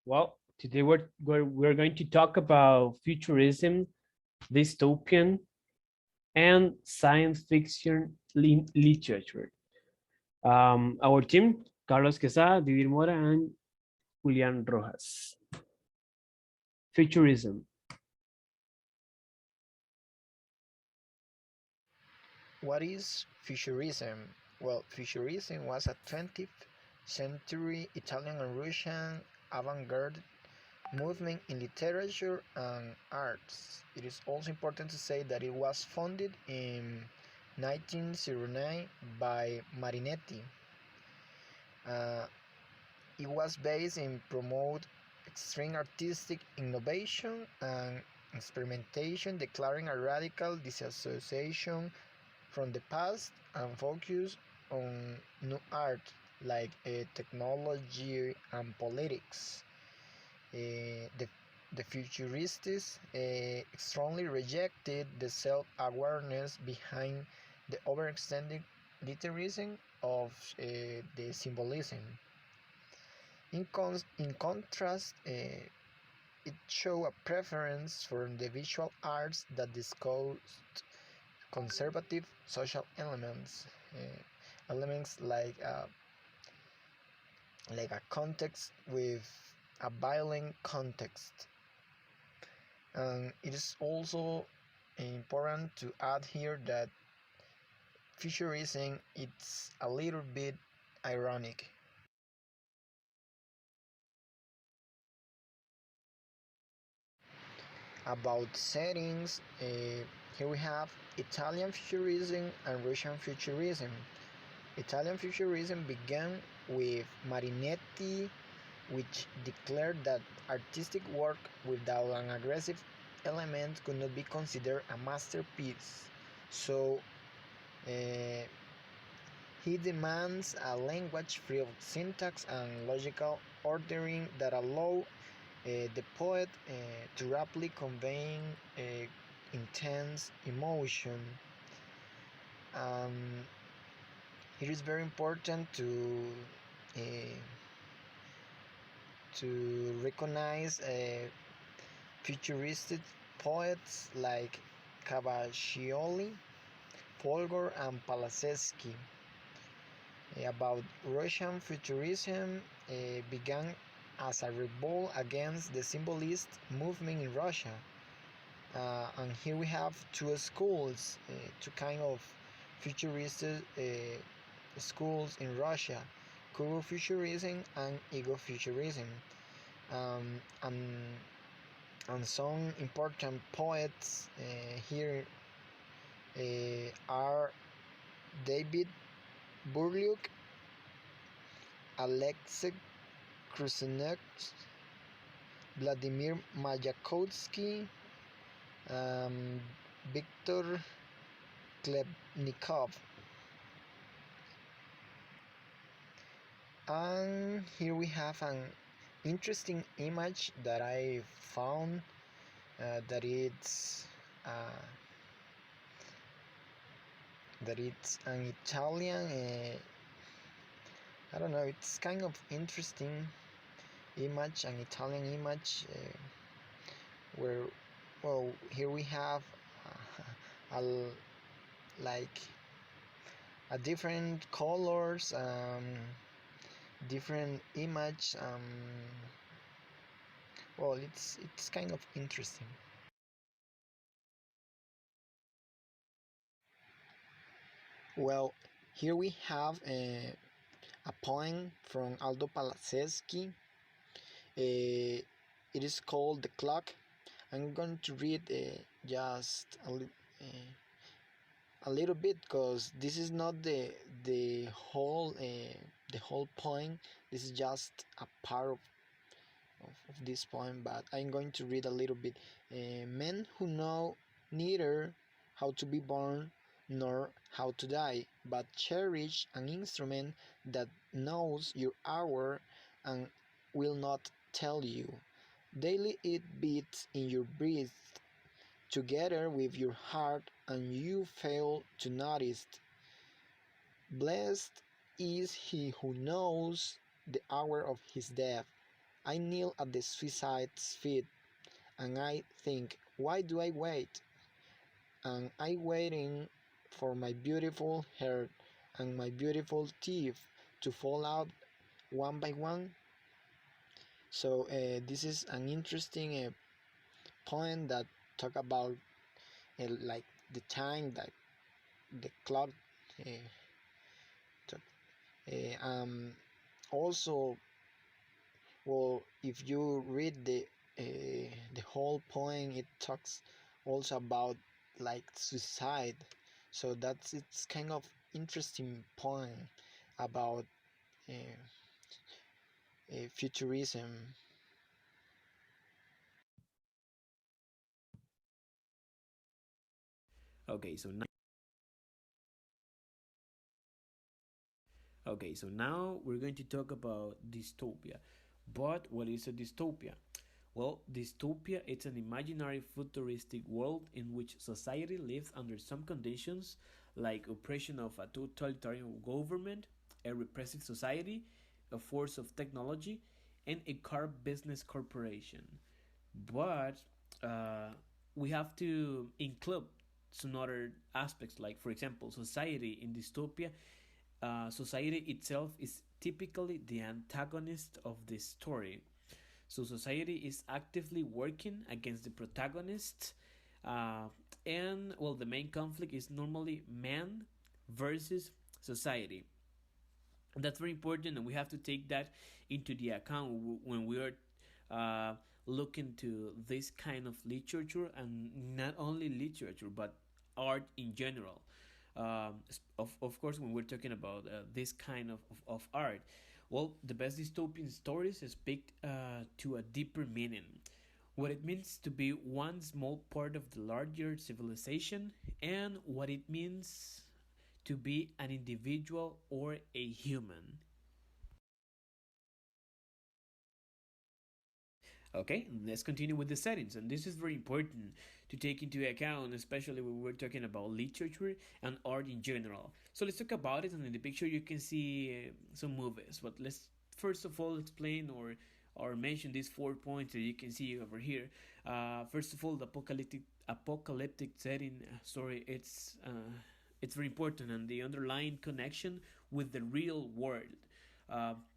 Well, today we're going to talk about futurism, dystopian, and science fiction literature. Our team, Carlos Quesada, Divir Mora, and Julian Rojas. Futurism. What is Futurism? Well, Futurism was a 20th century Italian and Russian avant-garde movement in literature and arts. It is also important to say that it was founded in 1909 by Marinetti. Uh, it was based in promote extreme artistic innovation and experimentation, declaring a radical disassociation from the past and focus on new art like technology and politics. The futurists strongly rejected the self-awareness behind the overextended literalism of the symbolism. In contrast, it showed a preference for the visual arts that discussed conservative social elements like a context with a violent context. And it is also important to add here that futurism it's a little bit ironic. About settings, here we have Italian futurism and Russian futurism. Italian futurism began with Marinetti, which declared that artistic work without an aggressive element could not be considered a masterpiece. So uh, he demands a language free of syntax and logical ordering that allow the poet to rapidly convey intense emotion. Um, it is very important uh, to recognize futuristic poets like Cavaccioli, Polgor, and Palaseski. About Russian futurism began as a revolt against the symbolist movement in Russia. And here we have two schools, two kind of futuristic schools in Russia, Kuro-futurism and Ego-futurism. Um, and, and some important poets here are David Burliuk, Alexei Krusenek, Vladimir Mayakovsky, um, Viktor Klebnikov. And here we have an interesting image that I found that uh, it's an Italian. I don't know. It's kind of interesting image, an Italian image where, well, here we have a like a different colors, different image. Well, it's kind of interesting. Well, here we have a poem from Aldo Palaseski. It is called The Clock. I'm going to read just a little bit because this is not the whole poem. This is just a part of this poem, but I'm going to read a little bit. Men who know neither how to be born nor how to die, but cherish an instrument that knows your hour and will not tell you. Daily it beats in your breast together with your heart, and you fail to notice. Blessed is he who knows the hour of his death, I kneel at the suicide's feet and I think, why do I wait? And I waiting for my beautiful hair and my beautiful teeth to fall out one by one. So this is an interesting poem that talk about like the time that the clock uh, took. Also, well, if you read the whole poem, it talks also about like suicide. So it's kind of interesting poem about uh, futurism. Okay, so now Okay, so now we're going to talk about dystopia. But what is a dystopia? Well, dystopia is an imaginary futuristic world in which society lives under some conditions like oppression of a totalitarian government, a repressive society, a force of technology, and a car business corporation. But uh, we have to include some other aspects, like, for example, society in dystopia. Society itself is typically the antagonist of the story. So society is actively working against the protagonist, uh, and well, the main conflict is normally man versus society. And that's very important, and we have to take that into the account when we are uh, looking to this kind of literature, and not only literature but art in general. Of course, when we're talking about this kind of art, well, the best dystopian stories speak to a deeper meaning. What it means to be one small part of the larger civilization, and what it means to be an individual or a human. Okay, let's continue with the settings, and this is very important to take into account, especially when we're talking about literature and art in general. So let's talk about it, and in the picture you can see some movies. But let's first of all explain or mention these 4 points that you can see over here. First of all, the apocalyptic setting. Sorry, it's very important, and the underlying connection with the real world.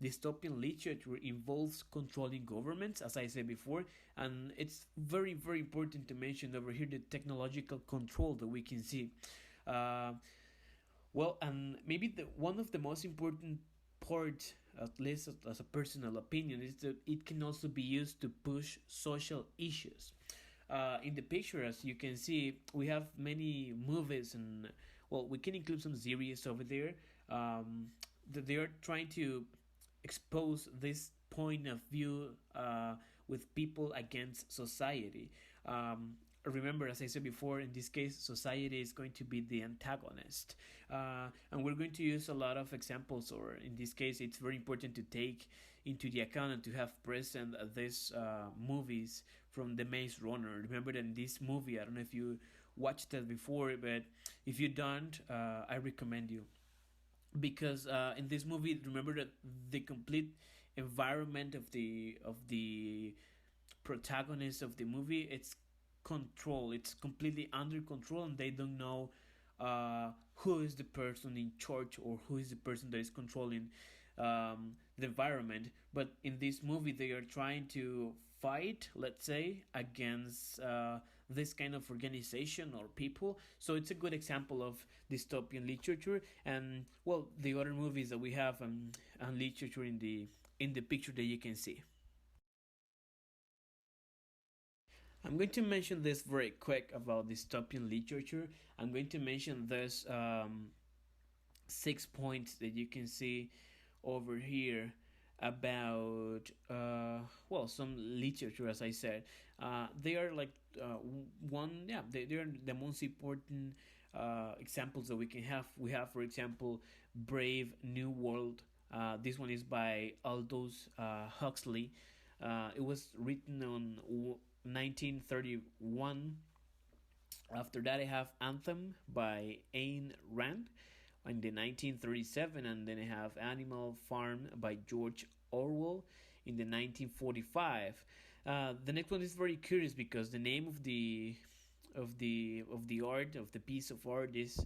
Dystopian literature involves controlling governments, as I said before, and it's very, very important to mention over here the technological control that we can see. Uh, well, and maybe one of the most important parts, at least as a personal opinion, is that it can also be used to push social issues. In the picture, as you can see, we have many movies, and well, we can include some series over there. That they are trying to expose this point of view with people against society. Remember, as I said before, in this case, society is going to be the antagonist. And we're going to use a lot of examples, or in this case, it's very important to take into the account and to have present these movies from the Maze Runner. Remember that in this movie, I don't know if you watched it before, but if you don't, I recommend you, because in this movie, remember that the complete environment of the protagonist of the movie, it's control, it's completely under control, and they don't know who is the person in charge, or who is the person that is controlling the environment. But in this movie, they are trying to fight, let's say, against this kind of organization or people. So it's a good example of dystopian literature, and well, the other movies that we have, and literature in the picture that you can see. I'm going to mention this very quick about dystopian literature. I'm going to mention this 6 points that you can see over here about well, some literature, as I said. They are like one, yeah, they are the most important examples that we can have. We have, for example, Brave New World. This one is by Aldous Huxley. It was written on 1931. After that, I have Anthem by Ayn Rand in the 1937, and then I have Animal Farm by George Orwell in the 1945. The next one is very curious because the name of the art of the piece of art is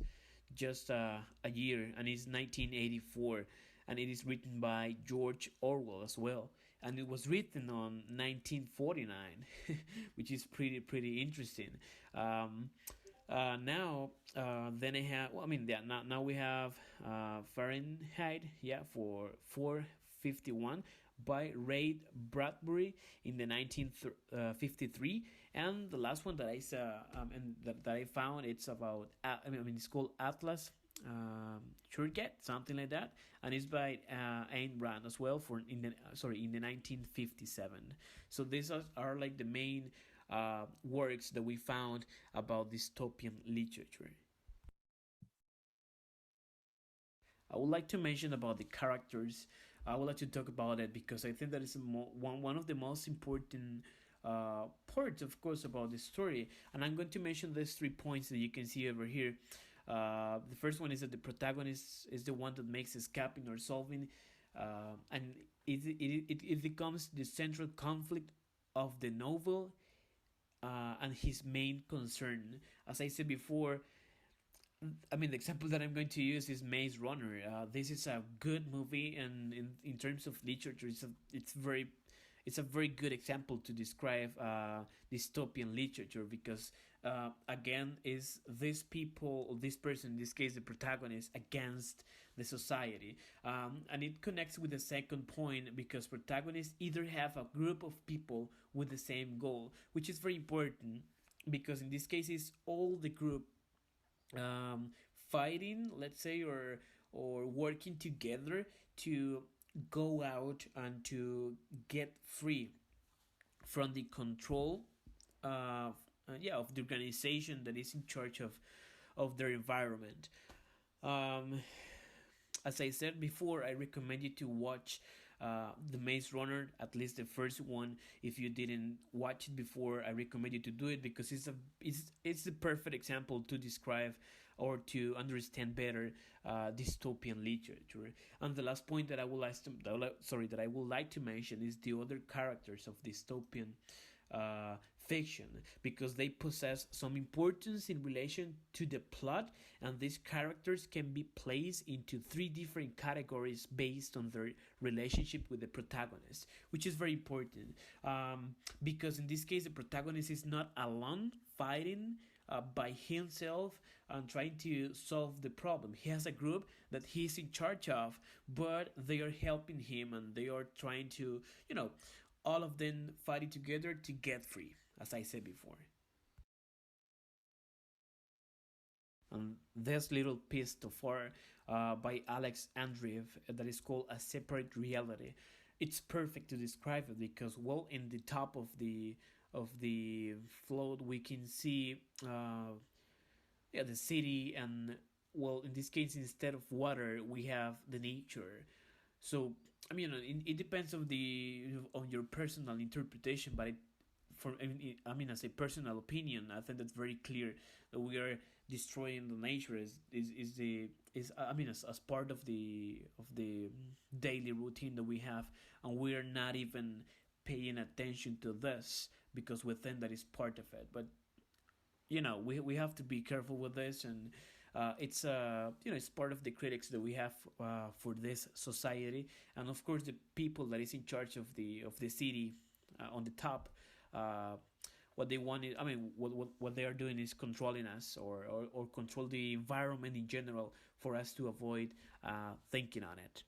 just a year, and it's 1984, and it is written by George Orwell as well, and it was written on 1949, which is pretty interesting. Um, now, then I have. Well, I mean, yeah, now we have Fahrenheit, yeah, for 451 by Ray Bradbury in the 1953, and the last one that I saw and that I found, it's about. I mean, it's called Atlas. Shurget, something like that, and it's by Ayn Rand as well for in the 1957. So these are like the main works that we found about dystopian literature. I would like to mention about the characters. I would like to talk about it because I think that is one of the most important parts, of course, about the story. And I'm going to mention these 3 points that you can see over here. The first one is that the protagonist is the one that makes escaping or solving, and it becomes the central conflict of the novel and his main concern. As I said before, I mean, the example that I'm going to use is Maze Runner. This is a good movie, and in terms of literature, it's a very good example to describe dystopian literature because again is this people or this person, in this case the protagonist, against the society, and it connects with the second point because protagonists either have a group of people with the same goal, which is very important because in this case it's all the group um, fighting, let's say, or working together to go out and to get free from the control yeah, of the organization that is in charge of their environment. Um, as I said before, I recommend you to watch the Maze Runner, at least the first one. If you didn't watch it before, I recommend you to do it because it's the perfect example to describe or to understand better dystopian literature. And the last point that I would like that I would like to mention is the other characters of dystopian fiction because they possess some importance in relation to the plot, and these characters can be placed into three different categories based on their relationship with the protagonist, which is very important because in this case the protagonist is not alone fighting by himself and trying to solve the problem. He has a group that he's in charge of, but they are helping him and they are trying to, all of them fighting together to get free, as I said before. And this little piece of art by Alex Andreev that is called A Separate Reality. It's perfect to describe it because, well, in the top of the float we can see yeah, the city, and well, in this case instead of water we have the nature. So I mean, it depends on your personal interpretation, but I mean, as a personal opinion, I think that's very clear that we are destroying the nature is I mean, as part of the daily routine that we have, and we are not even paying attention to this because we think that is part of it. But we have to be careful with this, and it's part of the critics that we have for this society, and of course the people that is in charge of the city on the top. Uh, what they want is, I mean, what they are doing is controlling us, or control the environment in general for us to avoid thinking on it.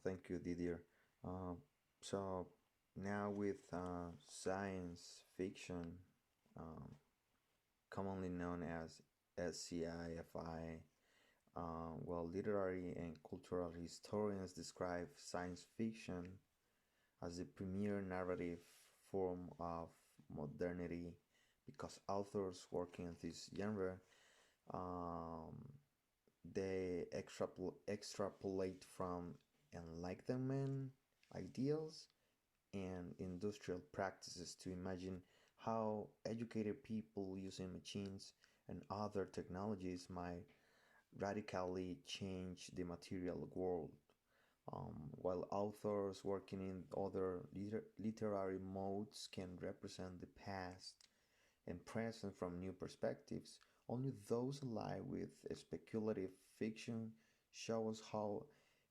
Thank you, Didier. Uh, so now with science fiction, um, commonly known as SCI-FI, well, literary and cultural historians describe science fiction as the premier narrative form of modernity because authors working in this genre um, they extrapolate from enlightenment ideals and industrial practices to imagine how educated people using machines and other technologies might radically change the material world, while authors working in other literary modes can represent the past and present from new perspectives. Only those alive with speculative fiction show us how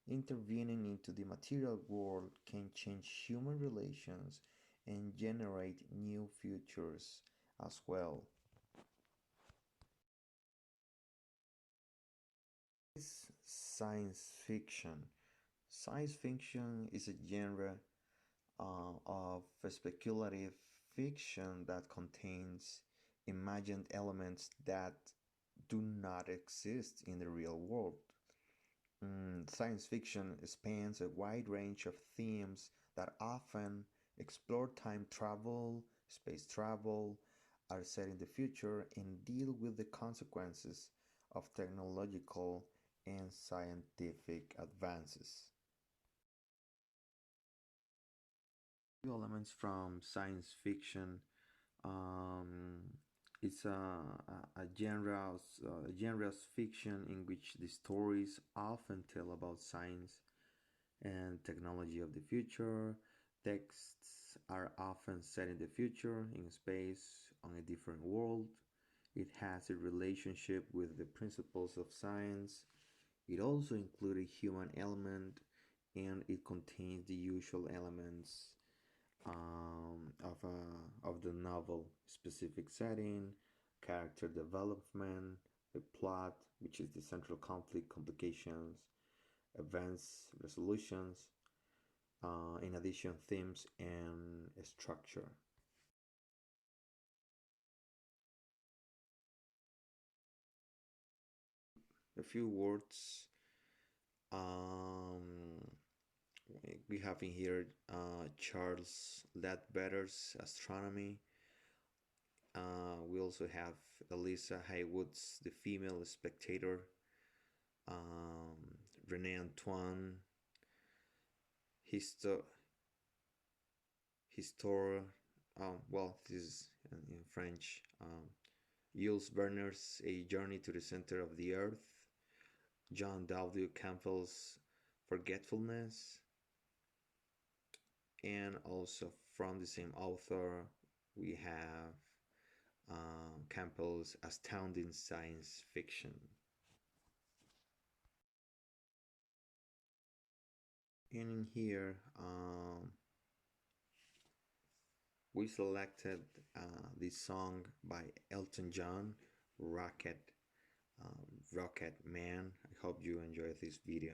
intervening into the material world can change human relations and generate new futures as well. Is science fiction. Science fiction is a genre of speculative fiction that contains imagined elements that do not exist in the real world. Science fiction spans a wide range of themes that often explore time travel, space travel, are set in the future, and deal with the consequences of technological and scientific advances. Few elements from science fiction. Um, it's a genre's fiction in which the stories often tell about science and technology of the future. Texts are often set in the future, in space, on a different world. It has a relationship with the principles of science. It also includes a human element, and it contains the usual elements of the novel: specific setting, character development, a plot, which is the central conflict, complications, events, resolutions, in addition, themes and structure. A few words. Um, we have in here Charles Ledbetter's Astronomy. We also have Elisa Haywood's The Female Spectator, um, Rene Antoine, Histo- Histoire, well, this is in French, Jules Verne's A Journey to the Center of the Earth, John W. Campbell's Forgetfulness, and also from the same author, we have Campbell's Astounding Science Fiction. And in here, we selected this song by Elton John, Rocket, Rocket Man. I hope you enjoy this video.